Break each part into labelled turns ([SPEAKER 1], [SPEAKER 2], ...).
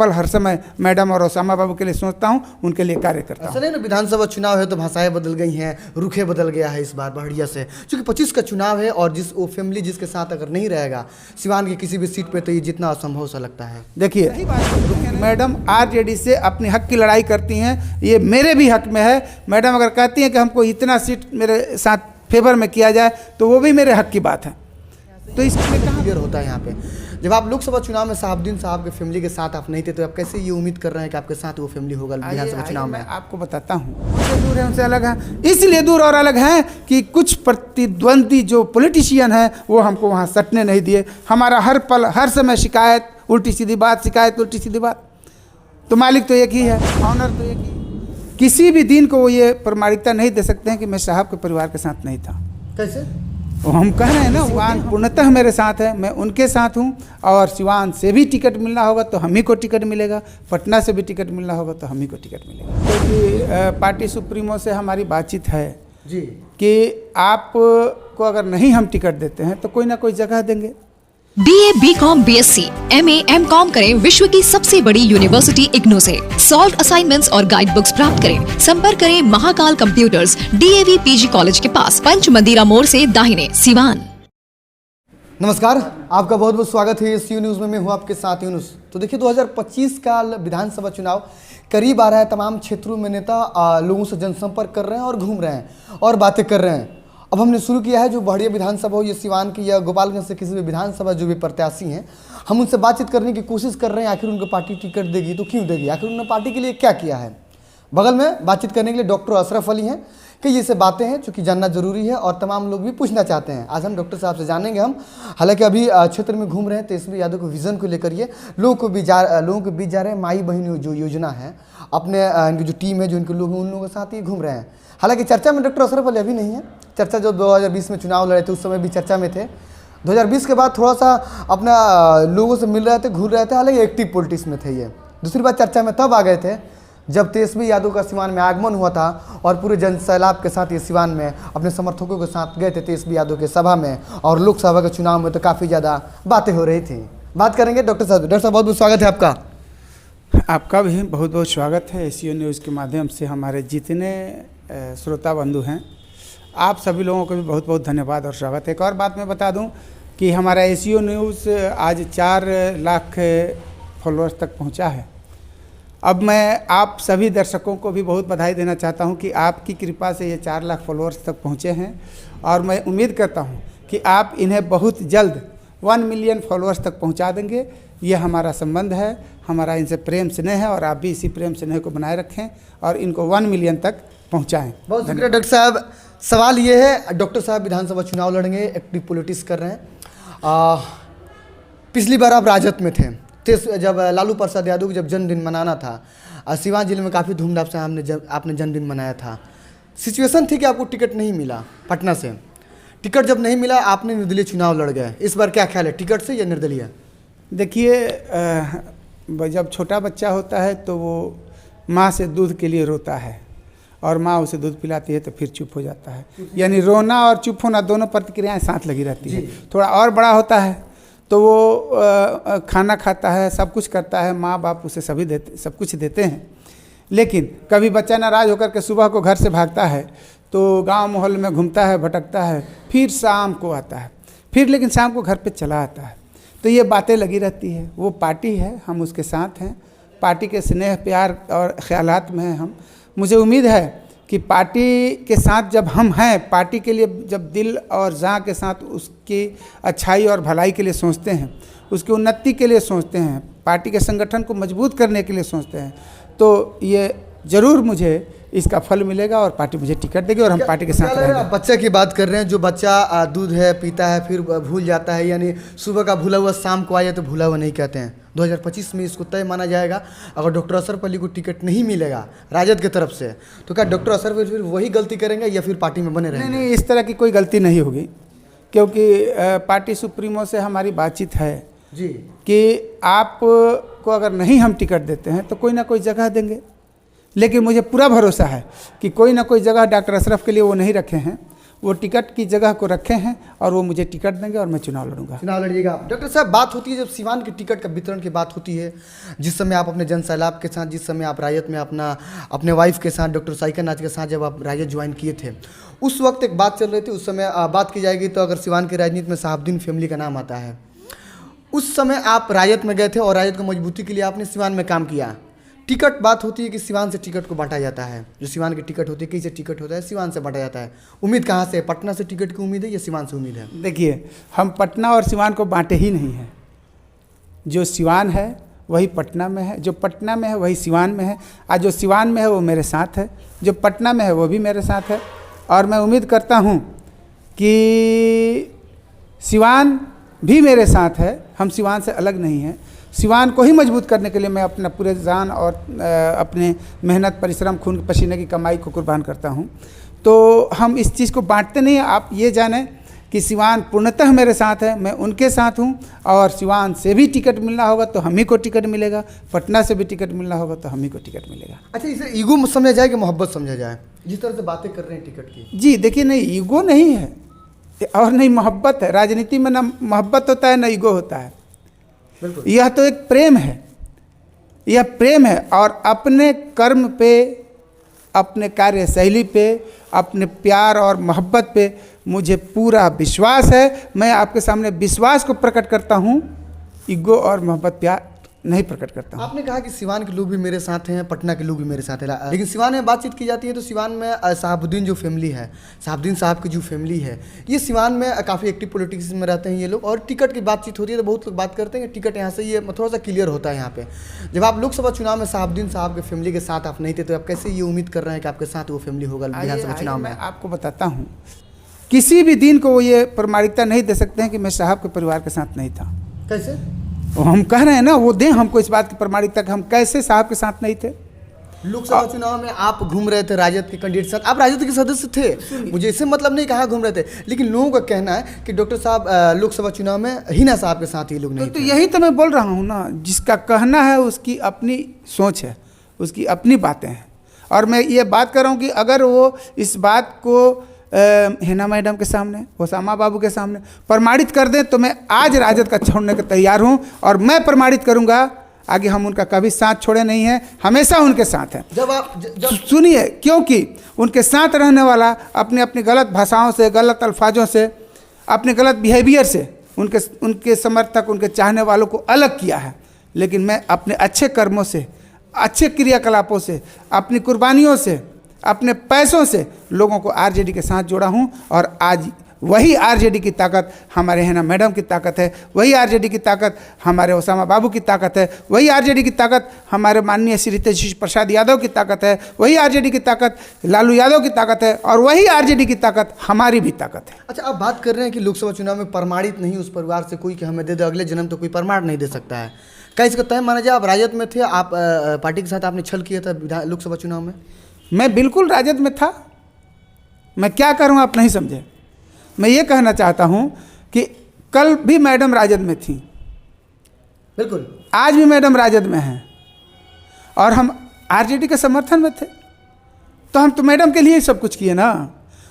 [SPEAKER 1] पल हर समय मैडम और ओसामा बाबू के लिए सोचता हूँ, उनके लिए कार्य करता हूँ।
[SPEAKER 2] ऐसा नहीं ना, विधानसभा चुनाव है तो भाषाएं बदल गई हैं, रुखे बदल गया है इस बार बढ़िया से, क्योंकि 25 का चुनाव है और जिस वो फैमिली जिसके साथ अगर नहीं रहेगा सिवान की किसी भी सीट पे तो ये जितना असंभव सा लगता है।
[SPEAKER 1] देखिए मैडम आरजेडी से अपने हक की लड़ाई करती हैं, ये मेरे भी हक में है। मैडम अगर कहती हैं कि हमको इतना सीट मेरे साथ फेवर में किया जाए तो वो भी मेरे हक की बात है। तो इसमें कहाँ
[SPEAKER 2] क्लियर होता है यहाँ पे, जब आप लोकसभा चुनाव में साहबुद्दीन साहब के फैमिली के साथ आप नहीं थे तो आप कैसे ये उम्मीद कर रहे हैं कि आपके साथ वो फैमिली होगा विधानसभा चुनाव में?
[SPEAKER 1] मैं आपको बताता हूँ, उनसे दूर है, उनसे अलग है। इसलिए दूर और अलग हैं कि कुछ प्रतिद्वंदी जो पॉलिटिशियन हैं वो हमको वहाँ सटने नहीं दिए। हमारा हर पल हर समय शिकायत, उल्टी सीधी बात, शिकायत उल्टी सीधी बात। तो मालिक तो एक ही है, ऑनर तो एक ही। किसी भी दिन को वो ये प्रमाणिकता नहीं दे सकते हैं कि मैं साहब के परिवार के साथ नहीं था।
[SPEAKER 2] कैसे?
[SPEAKER 1] वो हम कह रहे हैं ना, सिवान पूर्णतः मेरे साथ है, मैं उनके साथ हूँ। और सिवान से भी टिकट मिलना होगा तो हम ही को टिकट मिलेगा, पटना से भी टिकट मिलना होगा तो हम ही को टिकट मिलेगा। क्योंकि पार्टी सुप्रीमो से हमारी बातचीत है
[SPEAKER 2] जी
[SPEAKER 1] कि आपको अगर नहीं हम टिकट देते हैं तो कोई ना कोई जगह देंगे।
[SPEAKER 3] BA, BCom, BSc, MA, MCom करें विश्व की सबसे बड़ी यूनिवर्सिटी इग्नू से। सॉल्व असाइनमेंट्स और गाइड बुक्स प्राप्त करें। संपर्क करें Mahakal computers, DAV PG college के पास, पंच मंदिरा मोड़ से दाहिने, सिवान।
[SPEAKER 2] नमस्कार, आपका बहुत बहुत स्वागत है SU न्यूज़ में। मैं हूँ आपके साथ यूनुस। तो देखिए 2025 का विधानसभा चुनाव करीब आ रहा है। तमाम क्षेत्रों में नेता लोगों से जनसंपर्क कर रहे हैं और घूम रहे हैं और बातें कर रहे हैं। अब हमने शुरू किया है, जो बढ़िया विधानसभा हो, ये सिवान की या गोपालगंज से किसी भी विधानसभा जो भी प्रत्याशी हैं, हम उनसे बातचीत करने की कोशिश कर रहे हैं। आखिर उनको पार्टी टिकट देगी तो क्यों देगी, आखिर उन्होंने पार्टी के लिए क्या किया है। बगल में बातचीत करने के लिए डॉक्टर अशरफ अली हैं। कई ऐसे बातें हैं जो कि जानना जरूरी है और तमाम लोग भी पूछना चाहते हैं। आज हम डॉक्टर साहब से जानेंगे। हम हालांकि अभी क्षेत्र में घूम रहे हैं, तेजस्वी यादव के विजन को लेकर ये लोगों के बीच जा रहे हैं। माई बहन जो योजना है, अपने इनकी जो टीम है, जो इनके लोग हैं, उन लोगों के साथ ये घूम रहे हैं। हालांकि चर्चा में डॉक्टर अशरफ अली अभी नहीं है। चर्चा जो 2020 में चुनाव लड़े थे उस समय भी चर्चा में थे। 2020 के बाद थोड़ा सा अपना लोगों से मिल रहे थे, घूर रहे थे, हालांकि एक्टिव पॉलिटिक्स में थे ये। दूसरी बात, चर्चा में तब आ गए थे जब तेजस्वी यादव का सिवान में आगमन हुआ था और पूरे जन सैलाब के साथ ये सिवान में अपने समर्थकों के साथ गए थे तेजस्वी यादव के सभा में, और लोकसभा के चुनाव में तो काफ़ी ज़्यादा बातें हो रही थी। बात करेंगे डॉक्टर साहब। डॉक्टर साहब बहुत बहुत स्वागत है आपका।
[SPEAKER 1] आपका भी बहुत बहुत स्वागत है SU न्यूज़ के माध्यम से। हमारे जितने श्रोता बंधु हैं, आप सभी लोगों को भी बहुत बहुत धन्यवाद और स्वागत है। एक और बात मैं बता दूं कि हमारा SU न्यूज़ आज 4 लाख फॉलोअर्स तक पहुंचा है। अब मैं आप सभी दर्शकों को भी बहुत बधाई देना चाहता हूं कि आपकी कृपा से ये 4 लाख फॉलोअर्स तक पहुंचे हैं, और मैं उम्मीद करता हूं कि आप इन्हें बहुत जल्द 1 मिलियन फॉलोअर्स तक पहुंचा देंगे। ये हमारा संबंध है, हमारा इनसे प्रेम स्नेह है, और आप भी इसी प्रेम स्नेह को बनाए रखें और इनको 1 मिलियन तक पहुँचाएँ।
[SPEAKER 2] बहुत शुक्रिया डॉक्टर साहब। सवाल ये है, डॉक्टर साहब विधानसभा चुनाव लड़ेंगे, एक्टिव पॉलिटिक्स कर रहे हैं। पिछली बार आप राजद में थे, जब लालू प्रसाद यादव को जब जन्मदिन मनाना था, सिवान जिले में काफ़ी धूमधाम से आपने जन्मदिन मनाया था। सिचुएशन थी कि आपको टिकट नहीं मिला पटना से। टिकट जब नहीं मिला, आपने निर्दलीय चुनाव लड़ गए। इस बार क्या ख्याल है, टिकट से या निर्दलीय?
[SPEAKER 1] देखिए, जब छोटा बच्चा होता है तो वो माँ से दूध के लिए रोता है, और माँ उसे दूध पिलाती है तो फिर चुप हो जाता है। यानी रोना और चुप होना दोनों प्रतिक्रियाएं साथ लगी रहती है। थोड़ा और बड़ा होता है तो वो खाना खाता है, सब कुछ करता है, माँ बाप उसे सब कुछ देते हैं। लेकिन कभी बच्चा नाराज़ होकर के सुबह को घर से भागता है तो गांव मोहल्ले में घूमता है, भटकता है, फिर शाम को आता है, फिर लेकिन शाम को घर पे चला आता है। तो ये बातें लगी रहती है। वो पार्टी है, हम उसके साथ हैं, पार्टी के स्नेह प्यार और ख्यालात में हैं हम। मुझे उम्मीद है कि पार्टी के साथ जब हम हैं, पार्टी के लिए जब दिल और जान के साथ उसकी अच्छाई और भलाई के लिए सोचते हैं, उसकी उन्नति के लिए सोचते हैं, पार्टी के संगठन को मजबूत करने के लिए सोचते हैं, तो ये ज़रूर मुझे इसका फल मिलेगा और पार्टी मुझे टिकट देगी और हम पार्टी के साथ रहेंगे।
[SPEAKER 2] बच्चे की बात कर रहे हैं, जो बच्चा दूध है पीता है फिर भूल जाता है, यानी सुबह का भूला हुआ शाम को आया तो भूला हुआ नहीं कहते हैं। 2025 में इसको तय माना जाएगा। अगर डॉक्टर अशरफ अली को टिकट नहीं मिलेगा राजद की तरफ से, तो क्या डॉक्टर अशरफ अली फिर वही गलती करेंगे या फिर पार्टी में बने रहेंगे?
[SPEAKER 1] नहीं, इस तरह की कोई गलती नहीं होगी, क्योंकि पार्टी सुप्रीमो से हमारी बातचीत है
[SPEAKER 2] जी
[SPEAKER 1] कि आपको अगर नहीं हम टिकट देते हैं तो कोई ना कोई जगह देंगे। लेकिन मुझे पूरा भरोसा है कि कोई ना कोई जगह डॉक्टर अशरफ के लिए वो नहीं रखे हैं, वो टिकट की जगह को रखे हैं और वो मुझे टिकट देंगे और मैं चुनाव लड़ूंगा।
[SPEAKER 2] चुनाव लड़िएगा आप। डॉक्टर साहब, बात होती है जब सिवान के टिकट का वितरण की बात होती है, जिस समय आप अपने जन सैलाब के साथ, जिस समय आप राजद में अपने वाइफ के साथ, डॉक्टर साइकिल नाथ के साथ जब आप राजद ज्वाइन किए थे, उस वक्त एक बात चल रही थी। उस समय बात की जाएगी तो अगर सिवान की राजनीति में शहाबुद्दीन फैमिली का नाम आता है, उस समय आप राजद में गए थे और राजद को मजबूती के लिए आपने सिवान में काम किया। टिकट बात होती है कि सिवान से टिकट को बांटा जाता है, जो सिवान की टिकट होती है, कैसे टिकट होता है, सिवान से बांटा जाता है। उम्मीद कहाँ से है? पटना से टिकट की उम्मीद है या सिवान से उम्मीद है?
[SPEAKER 1] देखिए, हम पटना और सिवान को बांटे ही नहीं हैं। जो सिवान है वही पटना में है, जो पटना में है वही सिवान में है। आज जो सिवान में है वो मेरे साथ है, जो पटना में है वो भी मेरे साथ है। और मैं उम्मीद करता हूँ कि सिवान भी मेरे साथ है, हम सिवान से अलग नहीं हैं। सिवान को ही मजबूत करने के लिए मैं अपना पूरे जान और अपने मेहनत, परिश्रम, खून पसीने की कमाई को कुर्बान करता हूं। तो हम इस चीज़ को बांटते नहीं। आप ये जानें कि सिवान पूर्णतः मेरे साथ है, मैं उनके साथ हूं। और सिवान से भी टिकट मिलना होगा तो हम ही को टिकट मिलेगा, पटना से भी टिकट मिलना होगा तो हम ही को टिकट मिलेगा।
[SPEAKER 2] अच्छा, इसे ईगो समझा जाए कि मोहब्बत समझा जाए, जिस तरह से बातें कर रहे हैं टिकट की?
[SPEAKER 1] जी देखिए, नहीं ईगो नहीं है और नहीं मोहब्बत है। राजनीति में ना मोहब्बत होता है ना ईगो होता है।
[SPEAKER 2] बिल्कुल,
[SPEAKER 1] यह तो एक प्रेम है, यह प्रेम है। और अपने कर्म पे, अपने कार्यशैली पे, अपने प्यार और मोहब्बत पे मुझे पूरा विश्वास है। मैं आपके सामने विश्वास को प्रकट करता हूँ, ईगो और मोहब्बत, प्यार नहीं प्रकट करता हूँ।
[SPEAKER 2] आपने कहा कि सिवान के लोग भी मेरे साथ हैं, पटना के लोग भी मेरे साथ हैं, लेकिन सिवान में बातचीत की जाती है तो सिवान में शहाबुद्दीन जो फैमिली है, शहाबुद्दीन साहब की जो फैमिली है, ये सिवान में काफ़ी एक्टिव पॉलिटिक्स में रहते हैं ये लोग। और टिकट की बातचीत होती है तो बहुत लोग बात करते हैं कि टिकट यहाँ से, ये थोड़ा सा क्लियर होता है यहाँ पे। जब आप लोकसभा चुनाव में शहाबुद्दीन साहब के फैमिली के साथ आप नहीं थे, तो आप कैसे ये उम्मीद कर रहे हैं कि आपके साथ वो फैमिली होगा विधानसभा चुनाव में?
[SPEAKER 1] मैं आपको बताता हूँ, किसी भी दिन को वो ये प्रमाणिकता नहीं दे सकते हैं कि मैं साहब के परिवार के साथ नहीं था।
[SPEAKER 2] कैसे?
[SPEAKER 1] वो हम कह रहे हैं ना, वो दें हमको इस बात की प्रमाणिकता कि हम कैसे साहब के साथ नहीं थे।
[SPEAKER 2] लोकसभा चुनाव में आप घूम रहे थे राजद के कैंडिडेट साथ, आप राजद के सदस्य थे, मुझे इससे मतलब नहीं कहाँ घूम रहे थे, लेकिन लोगों का कहना है कि डॉक्टर साहब लोकसभा चुनाव में हिना साहब के साथ ये लोग नहीं
[SPEAKER 1] तो
[SPEAKER 2] थे।
[SPEAKER 1] यही तो मैं बोल रहा हूँ ना, जिसका कहना है उसकी अपनी सोच है, उसकी अपनी बातें हैं। और मैं ये बात कर रहा हूँ कि अगर वो इस बात को हिना मैडम के सामने, ओसामा बाबू के सामने प्रमाणित कर दें तो मैं आज राजद का छोड़ने को तैयार हूं। और मैं प्रमाणित करूंगा, आगे हम उनका कभी साथ छोड़े नहीं हैं, हमेशा उनके साथ हैं।
[SPEAKER 2] जब आप
[SPEAKER 1] सुनिए, क्योंकि उनके साथ रहने वाला अपने अपनी गलत भाषाओं से, गलत अल्फाजों से, अपने गलत बिहेवियर से उनके समर्थक, उनके चाहने वालों को अलग किया है। लेकिन मैं अपने अच्छे कर्मों से, अच्छे क्रियाकलापों से, अपनी कुर्बानियों से, अपने पैसों से लोगों को आरजेडी के साथ जोड़ा हूं। और आज वही आरजेडी की ताकत हमारे हिना मैडम की ताकत है, वही आरजेडी की ताकत हमारे ओसामा बाबू की ताकत है, वही आरजेडी की ताकत हमारे माननीय श्री तेजस्वी प्रसाद यादव की ताकत है, वही आरजेडी की ताकत लालू यादव की ताकत है, और वही आरजेडी की ताकत हमारी भी ताकत है।
[SPEAKER 2] अच्छा, आप बात कर रहे हैं कि लोकसभा चुनाव में प्रमाणित नहीं उस परिवार से कोई कि हमें दे दे, अगले जन्म तो कोई प्रमाण नहीं दे सकता है। क्या इसका तय माना जाए? आप राजद में थे, आप पार्टी के साथ आपने छल किया था लोकसभा चुनाव में?
[SPEAKER 1] मैं बिल्कुल राजद में था। मैं क्या करूं आप नहीं समझे। मैं ये कहना चाहता हूं कि कल भी मैडम राजद में थी,
[SPEAKER 2] बिल्कुल,
[SPEAKER 1] आज भी मैडम राजद में हैं, और हम आरजेडी के समर्थन में थे। तो हम तो मैडम के लिए ही सब कुछ किए ना।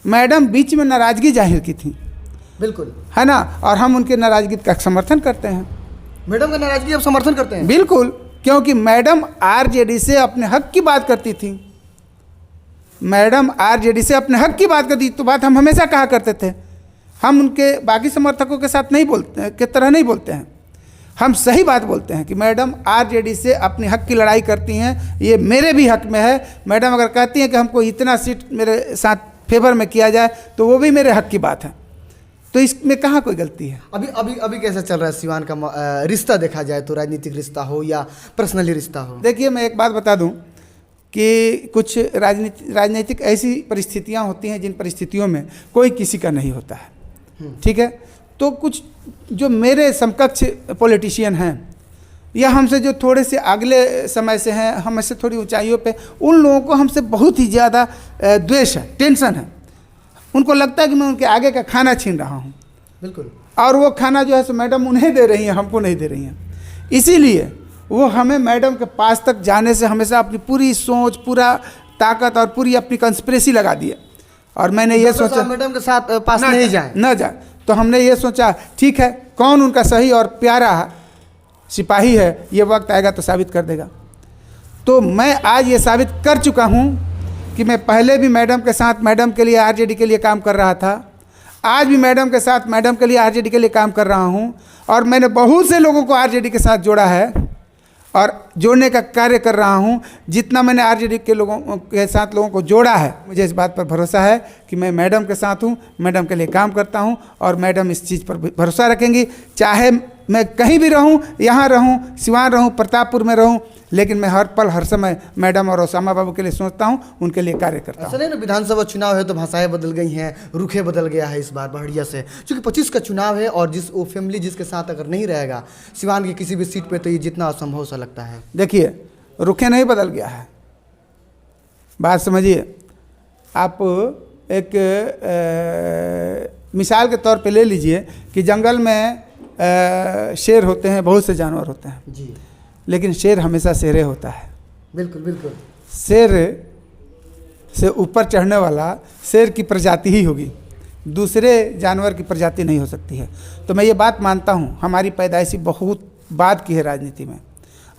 [SPEAKER 1] मैडम बीच में नाराज़गी जाहिर की थी,
[SPEAKER 2] बिल्कुल,
[SPEAKER 1] है ना, और हम उनके नाराज़गी का समर्थन करते हैं।
[SPEAKER 2] मैडम का नाराज़गी आप समर्थन करते हैं?
[SPEAKER 1] बिल्कुल, क्योंकि मैडम आरजेडी से अपने हक की बात करती थी। मैडम आरजेडी से अपने हक की बात करती, तो बात हम हमेशा कहा करते थे। हम उनके बाकी समर्थकों के साथ नहीं बोलते के तरह नहीं बोलते हैं, हम सही बात बोलते हैं कि मैडम आरजेडी से अपने हक की लड़ाई करती हैं, ये मेरे भी हक में है। मैडम अगर कहती हैं कि हमको इतना सीट मेरे साथ फेवर में किया जाए तो वो भी मेरे हक की बात है, तो इसमें कहाँ कोई गलती है।
[SPEAKER 2] अभी अभी अभी कैसा चल रहा है सिवान का रिश्ता? देखा जाए तो राजनीतिक रिश्ता हो या पर्सनली रिश्ता हो।
[SPEAKER 1] देखिए, मैं एक बात बता दूं कि कुछ राजनीतिक ऐसी परिस्थितियां होती हैं जिन परिस्थितियों में कोई किसी का नहीं होता है, ठीक है। तो कुछ जो मेरे समकक्ष पॉलिटिशियन हैं या हमसे जो थोड़े से अगले समय से हैं, हमसे थोड़ी ऊंचाइयों पे, उन लोगों को हमसे बहुत ही ज़्यादा द्वेष है, टेंशन है। उनको लगता है कि मैं उनके आगे का खाना छीन रहा हूँ।
[SPEAKER 2] बिल्कुल,
[SPEAKER 1] और वो खाना जो है सो मैडम उन्हें दे रही हैं, हमको नहीं दे रही हैं। इसीलिए वो हमें मैडम के पास तक जाने से हमेशा अपनी पूरी सोच, पूरा ताकत और पूरी अपनी कंस्पिरेसी लगा दी है। और मैंने ये
[SPEAKER 2] डॉक्टर
[SPEAKER 1] सोचा
[SPEAKER 2] साहब मैडम के साथ पास नहीं जाए।
[SPEAKER 1] न जाए, तो हमने ये सोचा ठीक है, कौन उनका सही और प्यारा सिपाही है, ये वक्त आएगा तो साबित कर देगा। तो मैं आज ये साबित कर चुका हूँ कि मैं पहले भी मैडम के साथ, मैडम के लिए, आरजेडी के लिए काम कर रहा था, आज भी मैडम के साथ, मैडम के लिए, आरजेडी के लिए काम कर रहा हूँ। और मैंने बहुत से लोगों को आरजेडी के साथ जोड़ा है और जोड़ने का कार्य कर रहा हूँ। जितना मैंने आरजेडी के लोगों के साथ लोगों को जोड़ा है, मुझे इस बात पर भरोसा है कि मैं मैडम के साथ हूँ, मैडम के लिए काम करता हूँ और मैडम इस चीज़ पर भरोसा रखेंगी। चाहे मैं कहीं भी रहूँ, यहाँ रहूँ, सिवान रहूँ, प्रतापपुर में रहूँ, लेकिन मैं हर पल हर समय मैडम और ओसामा बाबू के लिए सोचता हूँ, उनके लिए कार्य करता हूँ।
[SPEAKER 2] ऐसा नहीं ना, विधानसभा चुनाव है तो भाषाएं बदल गई हैं, रुखे बदल गया है इस बार बढ़िया से, क्योंकि 25 का चुनाव है और वो फैमिली जिसके साथ अगर नहीं रहेगा सिवान की किसी भी सीट पे, तो ये जितना असंभव सा लगता है।
[SPEAKER 1] देखिए, रुखे नहीं बदल गया है, बात समझिए। आप एक मिसाल के तौर पे ले लीजिए कि जंगल में शेर होते हैं, बहुत से जानवर होते हैं
[SPEAKER 2] जी,
[SPEAKER 1] लेकिन शेर हमेशा शेरे होता है।
[SPEAKER 2] बिल्कुल बिल्कुल।
[SPEAKER 1] शेर से ऊपर चढ़ने वाला शेर की प्रजाति ही होगी, दूसरे जानवर की प्रजाति नहीं हो सकती है। तो मैं ये बात मानता हूँ, हमारी पैदाइशी बहुत बाद की है राजनीति में,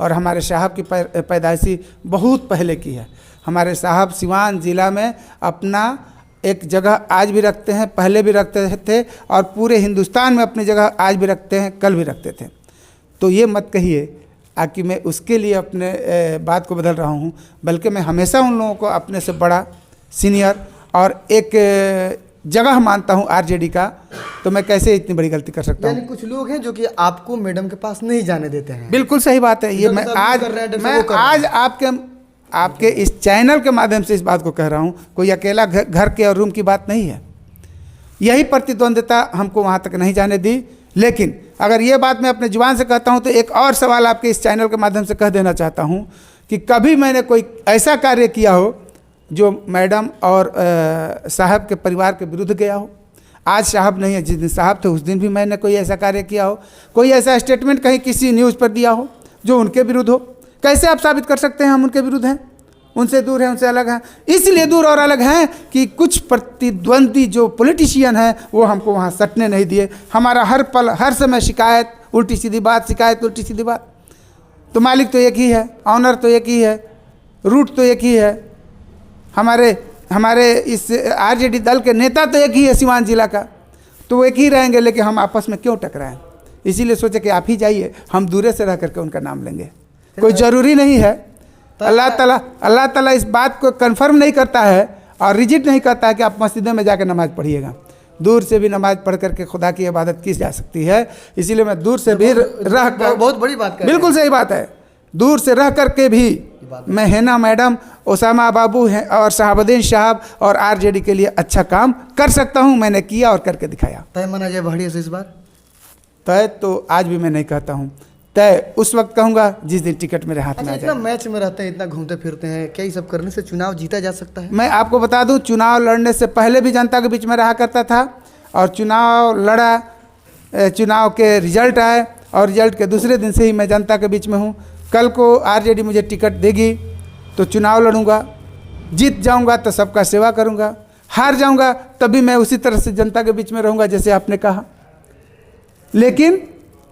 [SPEAKER 1] और हमारे साहब की पैदाइशी बहुत पहले की है। हमारे साहब सिवान ज़िला में अपना एक जगह आज भी रखते हैं, पहले भी रखते थे, और पूरे हिंदुस्तान में अपनी जगह आज भी रखते हैं, कल भी रखते थे। तो ये मत कहिए कि मैं उसके लिए अपने बात को बदल रहा हूँ, बल्कि मैं हमेशा उन लोगों को अपने से बड़ा, सीनियर और एक जगह मानता हूँ आरजेडी का। तो मैं कैसे इतनी बड़ी गलती कर सकता हूँ?
[SPEAKER 2] यानी कुछ लोग हैं जो कि आपको मैडम के पास नहीं जाने देते हैं।
[SPEAKER 1] बिल्कुल सही बात है। ये मैं आज आपके इस चैनल के माध्यम से इस बात को कह रहा हूँ। कोई अकेला घर के और रूम की बात नहीं है। यही प्रतिद्वंद्विता हमको वहाँ तक नहीं जाने दी। लेकिन अगर ये बात मैं अपने जुबान से कहता हूँ तो एक और सवाल आपके इस चैनल के माध्यम से कह देना चाहता हूँ कि कभी मैंने कोई ऐसा कार्य किया हो जो मैडम और साहब के परिवार के विरुद्ध गया हो? आज साहब नहीं है, जिस दिन साहब थे उस दिन भी मैंने कोई ऐसा कार्य किया हो, कोई ऐसा स्टेटमेंट कहीं किसी न्यूज़ पर दिया हो जो उनके विरुद्ध हो? कैसे आप साबित कर सकते हैं हम उनके विरुद्ध हैं, उनसे दूर हैं, उनसे अलग हैं? इसलिए दूर और अलग हैं कि कुछ प्रतिद्वंदी जो पॉलिटिशियन हैं वो हमको वहाँ सटने नहीं दिए। हमारा हर पल हर समय शिकायत, उल्टी सीधी बात, शिकायत, उल्टी सीधी बात। तो मालिक तो एक ही है, ऑनर तो एक ही है, रूट तो एक ही है, हमारे इस आरजेडी दल के नेता तो एक ही है सिवान जिला का, तो वो एक ही रहेंगे। लेकिन हम आपस में क्यों टकराएं? इसीलिए सोचे कि आप ही जाइए, हम दूर से रह करके उनका नाम लेंगे। कोई ज़रूरी नहीं है। अल्लाह ताला इस बात को कंफर्म नहीं करता है और रिजिट नहीं करता है कि आप मस्जिदों में जाकर नमाज़ पढ़िएगा। दूर से भी नमाज़ पढ़ करके खुदा की इबादत की जा सकती है। इसीलिए मैं दूर से भी रह कर,
[SPEAKER 2] बहुत बड़ी बात,
[SPEAKER 1] बिल्कुल सही बात है, दूर से रह करके भी मैं हेना मैडम, ओसामा बाबू हैं और शहाबुद्दीन साहब और आरजेडी के लिए अच्छा काम कर सकता हूं। मैंने किया और करके दिखाया।
[SPEAKER 2] तय माना जाए बढ़िया से इस बार?
[SPEAKER 1] तय तो आज भी मैं नहीं कहता हूं, तय उस वक्त कहूँगा जिस दिन टिकट मेरे हाथ में आ
[SPEAKER 2] इतना
[SPEAKER 1] जाए।
[SPEAKER 2] मैच में रहते हैं, इतना घूमते फिरते हैं, क्या ये सब करने से चुनाव जीता जा सकता है?
[SPEAKER 1] मैं आपको बता दूं, चुनाव लड़ने से पहले भी जनता के बीच में रहा करता था और चुनाव लड़ा, चुनाव के रिजल्ट आए और रिजल्ट के दूसरे दिन से ही मैं जनता के बीच में हूँ। कल को आरजेडी मुझे टिकट देगी तो चुनाव लड़ूंगा, जीत जाऊंगा तो सबका सेवा करूंगा, हार जाऊंगा तभी मैं उसी तरह से जनता के बीच में रहूंगा जैसे आपने कहा। लेकिन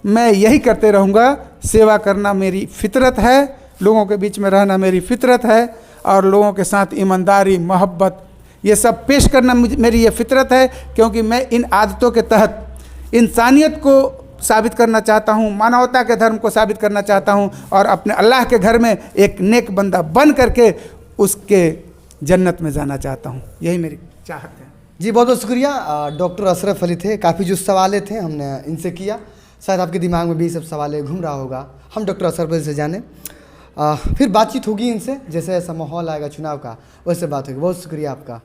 [SPEAKER 1] मैं यही करते रहूंगा। सेवा करना मेरी फितरत है, लोगों के बीच में रहना मेरी फितरत है और लोगों के साथ ईमानदारी, मोहब्बत, ये सब पेश करना मेरी ये फितरत है। क्योंकि मैं इन आदतों के तहत इंसानियत को साबित करना चाहता हूँ, मानवता के धर्म को साबित करना चाहता हूँ और अपने अल्लाह के घर में एक नेक बंदा बन करके उसके जन्नत में जाना चाहता हूँ। यही मेरी चाहत है।
[SPEAKER 2] जी बहुत बहुत शुक्रिया। डॉक्टर अशरफ अली थे। काफ़ी जो सवाल थे हमने इनसे किया, शायद आपके दिमाग में भी सब सवाल घूम रहा होगा। हम डॉक्टर अशरफ अली से जाने, फिर बातचीत होगी इनसे, जैसे ऐसा माहौल आएगा चुनाव का वैसे बात होगी। बहुत शुक्रिया आपका।